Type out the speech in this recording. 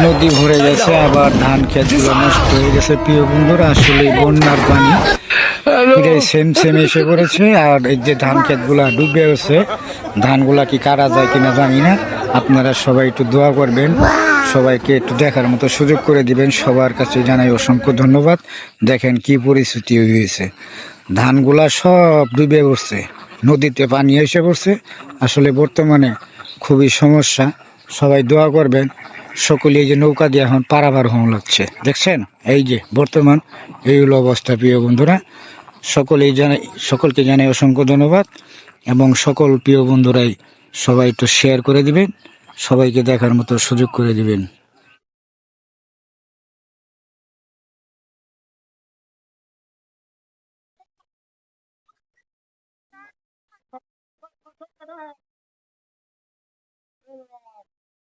নদী ভরে গেছে, আবার ধান ক্ষেতগুলো নষ্ট হয়ে গেছে। প্রিয় বন্ধুরা, আসলে বন্যার পানি পুরো সেম সেম এসে পড়েছে। আর এই যে ধান ক্ষেতগুলা ডুবে গেছে, ধানগুলা কি কাটা যায় কিনা জানি না। আপনারা সবাই একটু দোয়া করবেন, সবাইকে একটু দেখার মতো সুযোগ করে দিবেন। সবার কাছে জানাই অসংখ্য ধন্যবাদ। দেখেন কি পরিস্থিতি হয়েছে, ধানগুলা সব ডুবে পড়ছে, নদীতে পানি এসে পড়ছে। আসলে বর্তমানে খুবই সমস্যা, সবাই দোয়া করবেন। সকলে এই যে নৌকা দিয়ে এখন পারাপার হওয়া লাগছে, দেখছেন এই যে বর্তমান এই হলো অবস্থা। প্রিয় বন্ধুরা, সকলকে জানাই অসংখ্য ধন্যবাদ, এবং সকল প্রিয় বন্ধুরাই সবাই একটু শেয়ার করে দিবেন, সবাইকে দেখার মতো সুযোগ করে দিবেন।